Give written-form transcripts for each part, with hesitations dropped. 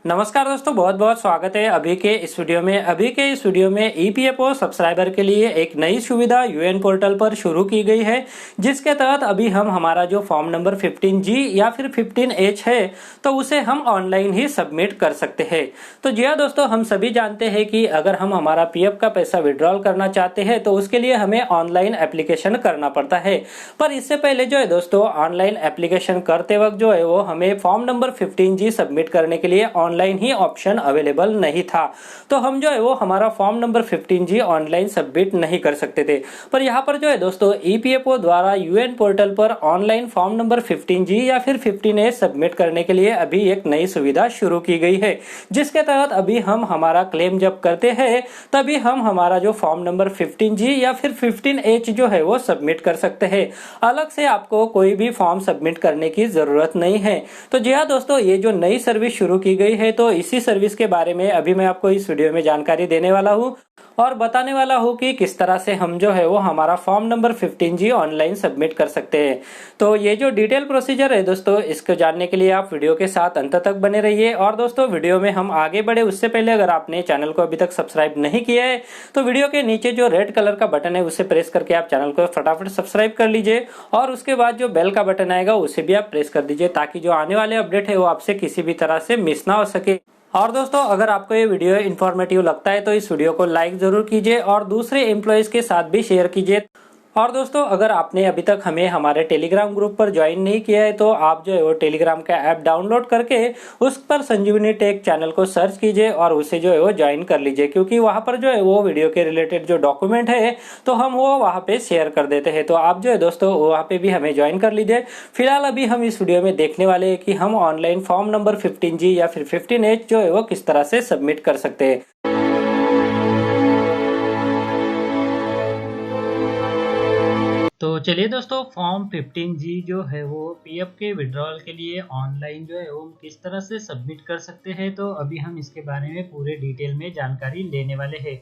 नमस्कार दोस्तों, बहुत बहुत स्वागत है अभी के इस वीडियो में ईपीएफओ सब्सक्राइबर के लिए एक नई सुविधा यूएन पोर्टल पर शुरू की गई है, जिसके तहत अभी हम हमारा जो फॉर्म नंबर 15G या फिर 15H है तो उसे हम ऑनलाइन ही सबमिट कर सकते हैं। तो जी हाँ दोस्तों, हम सभी जानते हैं कि अगर हम हमारा पीएफ का पैसा विड्रॉल करना चाहते हैं तो उसके लिए हमें ऑनलाइन एप्लीकेशन करना पड़ता है। पर इससे पहले जो है दोस्तों, ऑनलाइन एप्लीकेशन करते वक्त जो है वो हमें फॉर्म नंबर 15G सबमिट करने के लिए ऑनलाइन ही ऑप्शन अवेलेबल नहीं था। तो हम जो है वो हमारा form number 15G online submit नहीं कर सकते थे। पर यहाँ पर जो है दोस्तों, ईपीएफओ द्वारा यूएन पोर्टल पर ऑनलाइन फॉर्म नंबर 15G या फिर 15A सबमिट करने के लिए अभी एक नई सुविधा शुरू की गई है, जिसके तहत अभी हम हमारा क्लेम जब करते हैं तभी हम हमारा जो फॉर्म नंबर 15G या फिर 15H जो है वो सबमिट कर सकते हैं। अलग से आपको कोई भी फॉर्म सबमिट करने की जरूरत नहीं है। तो जी हाँ दोस्तों, ये जो नई सर्विस शुरू की गई है तो इसी सर्विस के बारे में अभी मैं आपको इस वीडियो में जानकारी देने वाला हूँ और बताने वाला हूँ कि किस तरह से हम जो है वो हमारा form number 15G online submit कर सकते हैं। तो ये जो डिटेल प्रोसीजर है दोस्तों, इसको जानने के लिए आप वीडियो के साथ अंत तक बने रहिए। और दोस्तों, वीडियो में हम आगे बढ़े उससे पहले अगर आपने चैनल को अभी तक सब्सक्राइब नहीं किया है तो वीडियो के नीचे जो रेड कलर का बटन है उसे प्रेस करके आप चैनल को फटाफट सब्सक्राइब कर लीजिए और उसके बाद जो बेल का बटन आएगा उसे भी आप प्रेस कर दीजिए, ताकि जो आने वाले अपडेट है वो आपसे किसी भी तरह से मिस ना हो सके। और दोस्तों, अगर आपको ये वीडियो इन्फॉर्मेटिव लगता है तो इस वीडियो को लाइक जरूर कीजिए और दूसरे एम्प्लॉयज के साथ भी शेयर कीजिए। और दोस्तों, अगर आपने अभी तक हमें हमारे टेलीग्राम ग्रुप पर ज्वाइन नहीं किया है तो आप जो है वो टेलीग्राम का ऐप डाउनलोड करके उस पर संजीवनी टेक चैनल को सर्च कीजिए और उसे जो है वो ज्वाइन कर लीजिए, क्योंकि वहां पर जो है वो वीडियो के रिलेटेड जो डॉक्यूमेंट है तो हम वो वहां पे शेयर कर देते हैं। तो आप जो है दोस्तों वहां पे भी हमें ज्वाइन कर लीजिए। फिलहाल अभी हम इस वीडियो में देखने वाले हैं कि हम ऑनलाइन फॉर्म नंबर 15G या फिर 15H जो है वो किस तरह से सबमिट कर सकते हैं। तो चलिए दोस्तों, फॉर्म 15G जो है वो पीएफ के विड्रॉल के लिए ऑनलाइन जो है वो किस तरह से सबमिट कर सकते हैं, तो अभी हम इसके बारे में पूरे डिटेल में जानकारी लेने वाले हैं।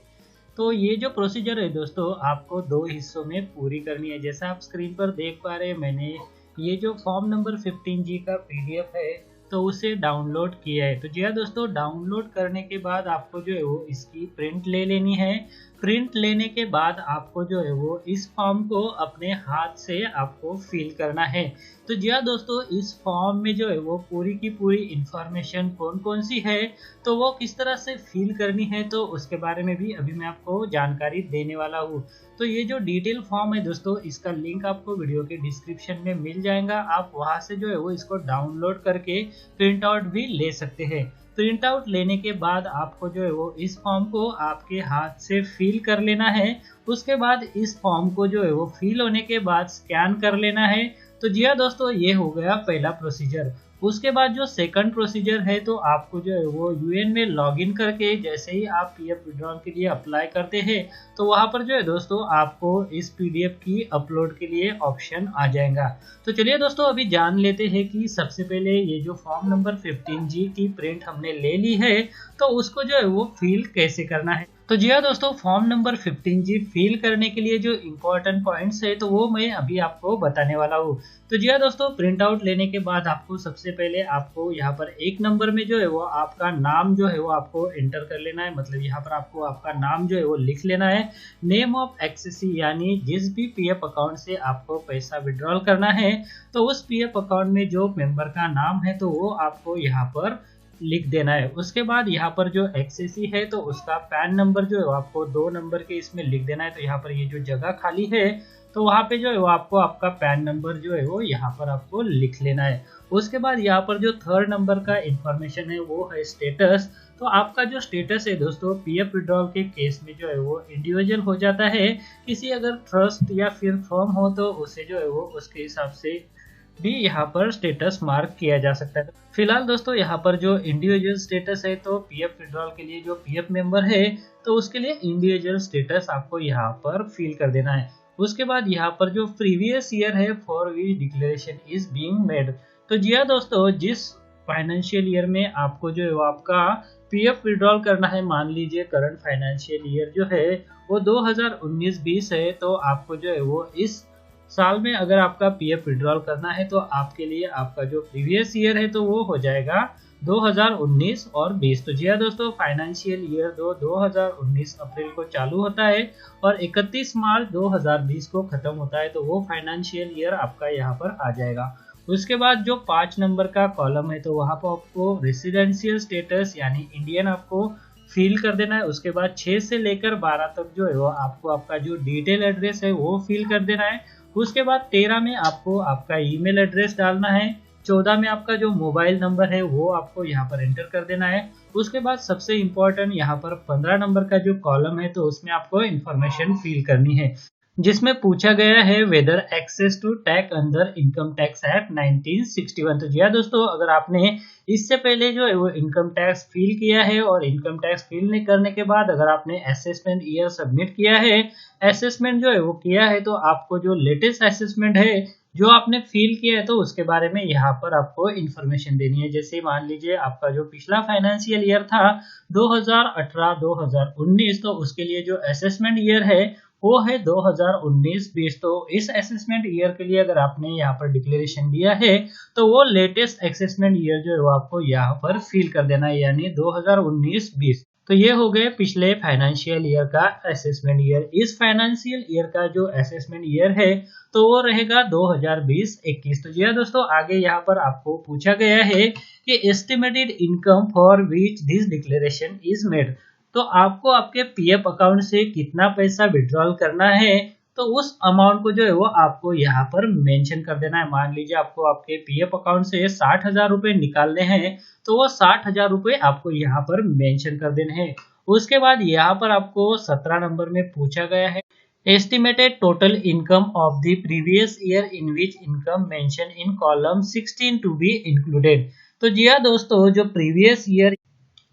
तो ये जो प्रोसीजर है दोस्तों, आपको दो हिस्सों में पूरी करनी है। जैसा आप स्क्रीन पर देख पा रहे हैं, मैंने ये जो फॉर्म नंबर 15G का पीडीएफ है तो उसे डाउनलोड किया है। तो जी हाँ दोस्तों, डाउनलोड करने के बाद आपको जो है वो इसकी प्रिंट ले लेनी है। प्रिंट लेने के बाद आपको जो है वो इस फॉर्म को अपने हाथ से आपको फिल करना है। तो जी हाँ दोस्तों, इस फॉर्म में जो है वो पूरी की पूरी इंफॉर्मेशन कौन कौन सी है तो वो किस तरह से फिल करनी है तो उसके बारे में भी अभी मैं आपको जानकारी देने वाला हूँ। तो ये जो डिटेल फॉर्म है दोस्तों, इसका लिंक आपको वीडियो के डिस्क्रिप्शन में मिल जाएगा। आप वहां से जो है वो इसको डाउनलोड करके प्रिंट आउट भी ले सकते हैं। प्रिंट आउट लेने के बाद आपको जो है वो इस फॉर्म को आपके हाथ से फिल कर लेना है। उसके बाद इस फॉर्म को जो है वो फिल होने के बाद स्कैन कर लेना है। तो जी हाँ दोस्तों, ये हो गया पहला प्रोसीजर। उसके बाद जो सेकंड प्रोसीजर है तो आपको जो है वो यूएन में लॉगिन करके जैसे ही आप पीएफ विड्रॉल के लिए अप्लाई करते हैं तो वहां पर जो है दोस्तों आपको इस पीडीएफ की अपलोड के लिए ऑप्शन आ जाएगा। तो चलिए दोस्तों, अभी जान लेते हैं कि सबसे पहले ये जो फॉर्म नंबर 15G की प्रिंट हमने ले ली है तो उसको जो है वो फिल कैसे करना है। तो जी हाँ दोस्तों, फॉर्म नंबर 15G फिल करने के लिए जो इम्पोर्टेंट पॉइंट्स है तो वो मैं अभी आपको बताने वाला हूँ। तो जी हाँ दोस्तों, प्रिंट आउट लेने के बाद आपको सबसे पहले आपको यहाँ पर एक नंबर में जो है वो आपका नाम जो है वो आपको एंटर कर लेना है। मतलब यहाँ पर आपको आपका नाम जो है वो लिख लेना है। नेम ऑफ एक्सेसी, यानी जिस भी पीएफ अकाउंट से आपको पैसा विड्रॉल करना है तो उस पीएफ अकाउंट में जो मेंबर का नाम है तो वो आपको यहाँ पर लिख देना है। उसके बाद यहाँ पर जो एक्सेसी है तो उसका पैन नंबर जो है आपको 2 नंबर के इसमें लिख देना है। तो यहाँ पर ये जो जगह खाली है तो वहाँ पे जो है वो आपको आपका पैन नंबर जो है वो यहाँ पर आपको लिख लेना है। उसके बाद यहाँ पर जो थर्ड नंबर का इंफॉर्मेशन है वो है स्टेटस। तो आपका जो स्टेटस है दोस्तों, पीएफ विड्रॉल के केस में जो है वो इंडिविजुअल हो जाता है। किसी अगर ट्रस्ट या फिर फर्म हो तो उसे जो है वो उसके हिसाब से भी यहाँ पर स्टेटस मार्क किया जा सकता है। फिलहाल दोस्तों, यहाँ पर जो इंडिविजुअल स्टेटस है तो पीएफ विड्रॉल के लिए जो पीएफ मेंबर है तो उसके लिए इंडिविजुअल स्टेटस आपको यहाँ पर फिल कर देना है। उसके बाद यहाँ पर जो प्रीवियस ईयर है for which declaration is being made. तो जी हाँ दोस्तों, जिस फाइनेंशियल ईयर में आपको जो है वो आपका पीएफ विड्रॉल करना है, मान लीजिए करंट फाइनेंशियल ईयर जो है वो 2019-20 है, तो आपको जो है वो इस साल में अगर आपका पीएफ विड्रॉल करना है तो आपके लिए आपका जो प्रीवियस ईयर है तो वो हो जाएगा 2019 और 20। तो जी हाँ दोस्तों, फाइनेंशियल ईयर 2019 अप्रैल को चालू होता है और 31 मार्च 2020 को खत्म होता है। तो वो फाइनेंशियल ईयर आपका यहाँ पर आ जाएगा। उसके बाद जो 5 नंबर का कॉलम है, तो वहाँ पर आपको रेसिडेंशियल स्टेटस यानी इंडियन आपको फिल कर देना है। उसके बाद 6 से लेकर 12 तक जो है वो आपको आपका जो डिटेल एड्रेस है वो फिल कर देना है। उसके बाद 13 में आपको आपका ईमेल एड्रेस डालना है। 14 में आपका जो मोबाइल नंबर है वो आपको यहाँ पर एंटर कर देना है। उसके बाद सबसे इम्पोर्टेंट यहाँ पर 15 नंबर का जो कॉलम है, तो उसमें आपको इंफॉर्मेशन फिल करनी है, जिसमें पूछा गया है whether excess to tax under income tax act 1961। तो जी हाँ दोस्तों, अगर आपने इससे पहले जो है वो इनकम टैक्स फिल किया है और इनकम टैक्स फिल करने के बाद अगर आपने असेसमेंट ईयर सबमिट किया है, असेसमेंट जो है वो किया है, तो आपको जो लेटेस्ट असेसमेंट है जो आपने फिल किया है, तो उसके बारे में यहाँ पर आपको इन्फॉर्मेशन देनी है। जैसे मान लीजिए आपका जो पिछला फाइनेंशियल ईयर था 2018-2019, तो उसके लिए जो असेसमेंट ईयर है वो है 2019-20। तो इस असेसमेंट ईयर के लिए अगर आपने यहाँ पर डिक्लेरेशन दिया है, तो वो लेटेस्ट असेसमेंट ईयर जो है वो आपको यहाँ पर फिल कर देना है, यानी 2019-20। तो ये हो गए पिछले फाइनेंशियल ईयर का असेसमेंट ईयर। इस फाइनेंशियल ईयर का जो असेसमेंट ईयर है, तो वो रहेगा 2020-21। तो जी हाँ दोस्तों, आगे यहाँ पर आपको पूछा गया है कि estimated income for which this declaration is made. तो आपको आपके पीएफ अकाउंट से कितना पैसा विड्रॉल करना है, तो उस अमाउंट को जो है वो आपको यहाँ पर मेंशन कर देना है। मान लीजिए आपको आपके पीएफ अकाउंट से 60,000 रुपए निकालने हैं, तो वो 60,000 रुपए आपको यहाँ पर मेंशन कर देने हैं। उसके बाद यहाँ पर आपको 17 नंबर में पूछा गया है estimated total income of the previous year in which income mention in column 16 to be included. तो जी हाँ दोस्तों, जो प्रीवियस ईयर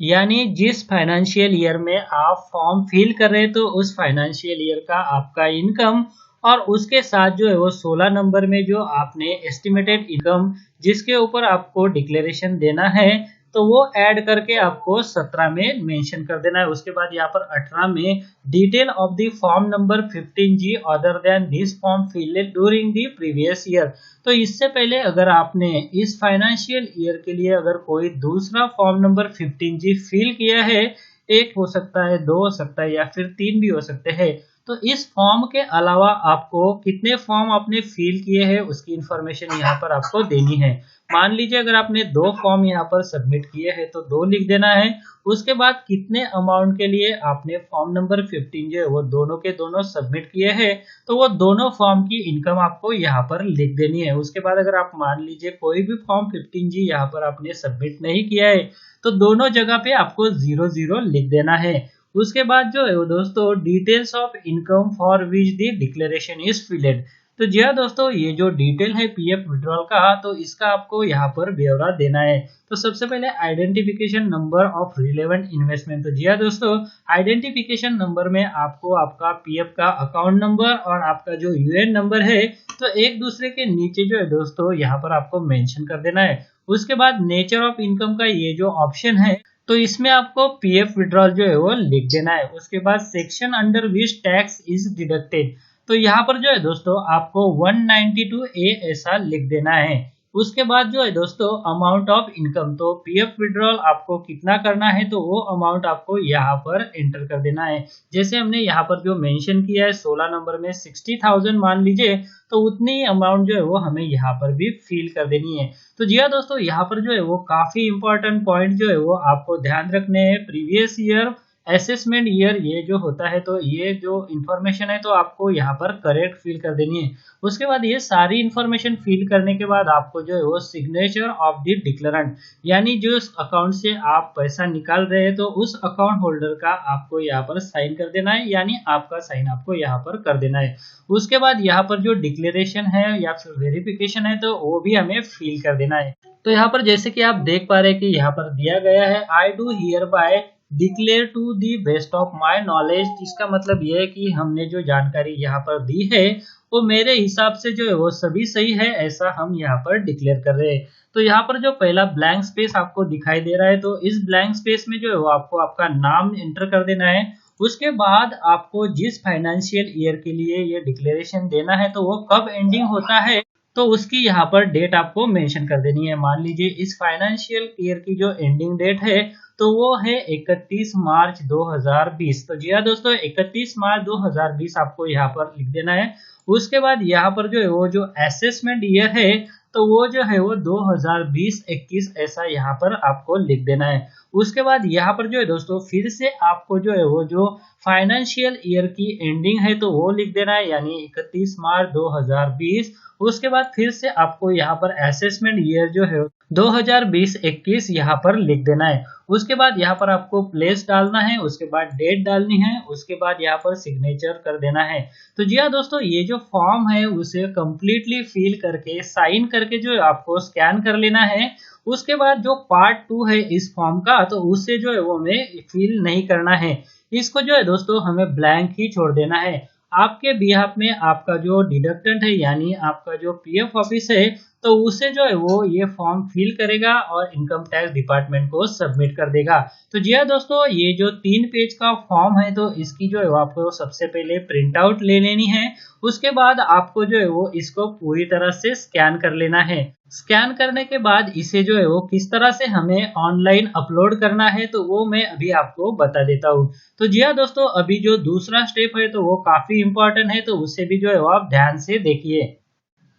यानी जिस फाइनेंशियल ईयर में आप फॉर्म फिल कर रहे हैं, तो उस फाइनेंशियल ईयर का आपका इनकम और उसके साथ जो है वो 16 नंबर में जो आपने एस्टिमेटेड इनकम जिसके ऊपर आपको डिक्लेरेशन देना है, तो वो ऐड करके आपको 17 में मेंशन कर देना है। उसके बाद यहाँ पर 18 में detail of the form number 15G other than this form field during the previous year. तो इससे पहले अगर आपने इस फाइनेंशियल ईयर के लिए अगर कोई दूसरा फॉर्म नंबर 15G फिल किया है, एक हो सकता है, दो हो सकता है, या फिर तीन भी हो सकते हैं, तो इस फॉर्म के अलावा आपको कितने फॉर्म आपने फिल किए हैं उसकी इंफॉर्मेशन यहाँ पर आपको देनी है। मान लीजिए अगर आपने 2 फॉर्म यहाँ पर सबमिट किए हैं, तो 2 लिख देना है। उसके बाद कितने अमाउंट के लिए आपने फॉर्म नंबर 15 जो है वो दोनों के दोनों सबमिट किए हैं, तो वो दोनों फॉर्म की इनकम आपको यहाँ पर लिख देनी है। उसके बाद अगर आप मान लीजिए कोई भी फॉर्म 15G यहाँ पर आपने सबमिट नहीं किया है, तो दोनों जगह पे आपको 00 लिख देना है। उसके बाद जो है वो दोस्तों details of income for which the declaration is filled. तो जी हाँ दोस्तों, ये जो डिटेल है पीएफ विड्रॉल का, तो इसका आपको यहाँ पर ब्यौरा देना है। तो सबसे पहले identification number of relevant investment. तो जी हाँ दोस्तों, आइडेंटिफिकेशन नंबर में आपको आपका पीएफ का अकाउंट नंबर और आपका जो यूएन नंबर है, तो एक दूसरे के नीचे जो है दोस्तों यहाँ पर आपको मेंशन कर देना है। उसके बाद नेचर ऑफ इनकम का ये जो ऑप्शन है, तो इसमें आपको पीएफ विड्रॉल जो है वो लिख देना है। उसके बाद section under which tax is deducted, तो यहाँ पर जो है दोस्तों आपको 192A ऐसा लिख देना है। उसके बाद जो है दोस्तों अमाउंट ऑफ इनकम, तो पीएफ विड्रॉल आपको कितना करना है, तो वो अमाउंट आपको यहाँ पर एंटर कर देना है। जैसे हमने यहाँ पर जो मेंशन किया है 16 नंबर में 60,000 मान लीजिए, तो उतनी ही अमाउंट जो है वो हमें यहाँ पर भी फिल कर देनी है। तो जी हाँ दोस्तों, यहाँ पर जो है वो काफी इंपॉर्टेंट पॉइंट जो है वो आपको ध्यान रखने हैं। प्रीवियस ईयर असेसमेंट ईयर ये जो होता है, तो ये जो इन्फॉर्मेशन है तो आपको यहाँ पर करेक्ट फिल कर देनी है। उसके बाद ये सारी इन्फॉर्मेशन फिल करने के बाद आपको जो है वो सिग्नेचर ऑफ द डिक्लेरेंट, यानी जो अकाउंट से आप पैसा निकाल रहे हैं, तो उस अकाउंट होल्डर का आपको यहाँ पर साइन कर देना है, यानी आपका साइन आपको यहाँ पर कर देना है। उसके बाद यहाँ पर जो डिक्लेरेशन है या फिर वेरिफिकेशन है, तो वो भी हमें फिल कर देना है। तो यहाँ पर जैसे कि आप देख पा रहे हैं कि यहाँ पर दिया गया है I do hereby declare to the best of my knowledge. इसका मतलब यह है कि हमने जो जानकारी यहाँ पर दी है वो मेरे हिसाब से जो है वो सभी सही है, ऐसा हम यहाँ पर डिक्लेयर कर रहे हैं। तो यहाँ पर जो पहला ब्लैंक स्पेस आपको दिखाई दे रहा है, तो इस ब्लैंक स्पेस में जो है वो आपको आपका नाम एंटर कर देना है। उसके बाद आपको जिस फाइनेंशियल ईयर के लिए ये डिक्लेरेशन देना है, तो वो कब एंडिंग होता है, तो उसकी यहाँ पर डेट आपको मेंशन कर देनी है। मान लीजिए इस फाइनेंशियल ईयर की जो एंडिंग डेट है तो वो है 31 मार्च 2020। तो जी हाँ दोस्तों, 31 मार्च 2020 आपको यहाँ पर लिख देना है। उसके बाद यहाँ पर जो है वो जो असेसमेंट ईयर है तो वो जो है वो 2020-21 ऐसा यहाँ पर आपको लिख देना है। उसके बाद यहाँ पर जो है दोस्तों फिर से आपको जो है वो जो फाइनेंशियल ईयर की एंडिंग है तो वो लिख देना है, यानी 31 मार्च 2020। उसके बाद फिर से आपको यहाँ पर असेसमेंट ईयर जो है 2020-21 यहाँ पर लिख देना है। उसके बाद यहाँ पर आपको प्लेस डालना है, उसके बाद डेट डालनी है, उसके बाद यहाँ पर सिग्नेचर कर देना है। तो जी हाँ दोस्तों, ये जो फॉर्म है उसे कंप्लीटली फिल करके साइन करके जो है आपको स्कैन कर लेना है। उसके बाद जो पार्ट 2 है इस फॉर्म का तो उससे जो है वो हमें फिल नहीं करना है। इसको जो है दोस्तों हमें ब्लैंक ही छोड़ देना है। आपके बिहाफ में आपका जो डिडक्टेंट है यानी आपका जो पीएफ ऑफिस है तो उसे जो है वो ये फॉर्म फिल करेगा और इनकम टैक्स डिपार्टमेंट को सबमिट कर देगा। तो जी हाँ दोस्तों, ये जो 3 पेज का फॉर्म है तो इसकी जो है वो आपको सबसे पहले प्रिंट आउट ले लेनी है। उसके बाद आपको जो है वो इसको पूरी तरह से स्कैन कर लेना है। स्कैन करने के बाद इसे जो है वो किस तरह से हमें ऑनलाइन अपलोड करना है तो वो मैं अभी आपको बता देता हूँ। तो जी हाँ दोस्तों, अभी जो दूसरा स्टेप है तो वो काफी इंपॉर्टेंट है, तो उससे भी जो है वो आप ध्यान से देखिए।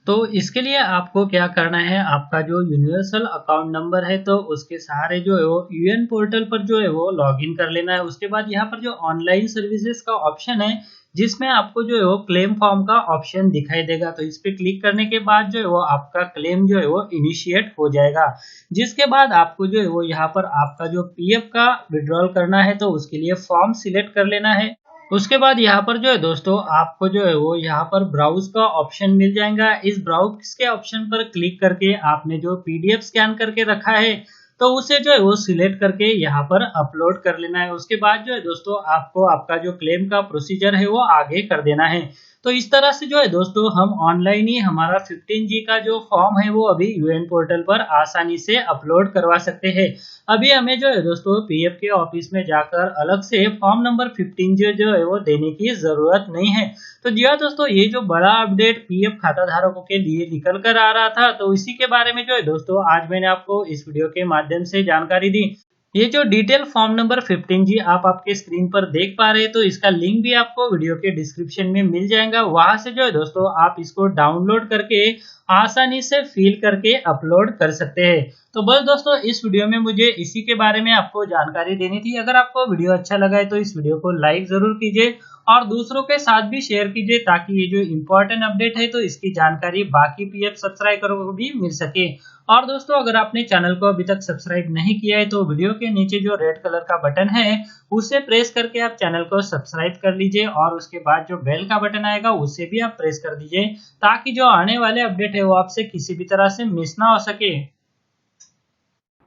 तो इसके लिए आपको क्या करना है, आपका जो यूनिवर्सल अकाउंट नंबर है तो उसके सहारे जो है वो यूएन पोर्टल पर जो है वो लॉगिन कर लेना है। उसके बाद यहाँ पर जो ऑनलाइन सर्विसेज का ऑप्शन है जिसमें आपको जो है वो क्लेम फॉर्म का ऑप्शन दिखाई देगा, तो इस पे क्लिक करने के बाद जो है वो आपका क्लेम जो है वो इनिशिएट हो जाएगा। जिसके बाद आपको जो है वो यहाँ पर आपका जो पीएफ का विड्रॉल करना है तो उसके लिए फॉर्म सिलेक्ट कर लेना है। उसके बाद यहाँ पर जो है दोस्तों आपको जो है वो यहाँ पर ब्राउज का ऑप्शन मिल जाएगा। इस ब्राउज के ऑप्शन पर क्लिक करके आपने जो पीडीएफ स्कैन करके रखा है तो उसे जो है वो सिलेक्ट करके यहाँ पर अपलोड कर लेना है। उसके बाद जो है दोस्तों आपको आपका जो क्लेम का प्रोसीजर है वो आगे कर देना है। तो इस तरह से जो है दोस्तों हम ऑनलाइन ही हमारा 15G का जो फॉर्म है वो अभी यूएन पोर्टल पर आसानी से अपलोड करवा सकते हैं। अभी हमें जो है दोस्तों पीएफ के ऑफिस में जाकर अलग से फॉर्म नंबर 15G जो है वो देने की जरूरत नहीं है। तो जी हाँ दोस्तों, ये जो बड़ा अपडेट पीएफ खाता धारकों के लिए निकल कर आ रहा था तो इसी के बारे में जो है दोस्तों आज मैंने आपको इस वीडियो के माध्यम से जानकारी दी। ये जो डिटेल फॉर्म नंबर 15G आप आपके स्क्रीन पर देख पा रहे हैं तो इसका लिंक भी आपको वीडियो के डिस्क्रिप्शन में मिल जाएगा। वहां से जो है दोस्तों आप इसको डाउनलोड करके आसानी से फिल करके अपलोड कर सकते हैं। तो बस दोस्तों, इस वीडियो में मुझे इसी के बारे में आपको जानकारी देनी थी। अगर आपको वीडियो अच्छा लगा है तो इस वीडियो को लाइक जरूर कीजिए और दूसरों के साथ भी शेयर कीजिए ताकि ये जो इम्पोर्टेंट अपडेट है तो इसकी जानकारी बाकी पीएफ सब्सक्राइबरों को भी मिल सके। और दोस्तों, अगर आपने चैनल को अभी तक सब्सक्राइब नहीं किया है तो वीडियो के नीचे जो रेड कलर का बटन है उसे प्रेस करके आप चैनल को सब्सक्राइब कर लीजिए और उसके बाद जो बेल का बटन आएगा उसे भी आप प्रेस कर दीजिए ताकि जो आने वाले अपडेट है वो आपसे किसी भी तरह से मिस ना हो सके।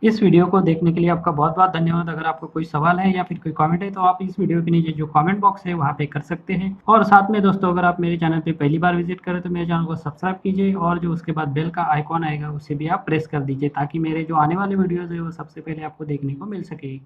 इस वीडियो को देखने के लिए आपका बहुत बहुत धन्यवाद। अगर आपको कोई सवाल है या फिर कोई कमेंट है तो आप इस वीडियो के नीचे जो कमेंट बॉक्स है वहाँ पे कर सकते हैं। और साथ में दोस्तों, अगर आप मेरे चैनल पे पहली बार विजिट करें तो मेरे चैनल को सब्सक्राइब कीजिए और जो उसके बाद बेल का आइकॉन आएगा उसे भी आप प्रेस कर दीजिए ताकि मेरे जो आने वाले वीडियोज़ है वो सबसे पहले आपको देखने को मिल सके।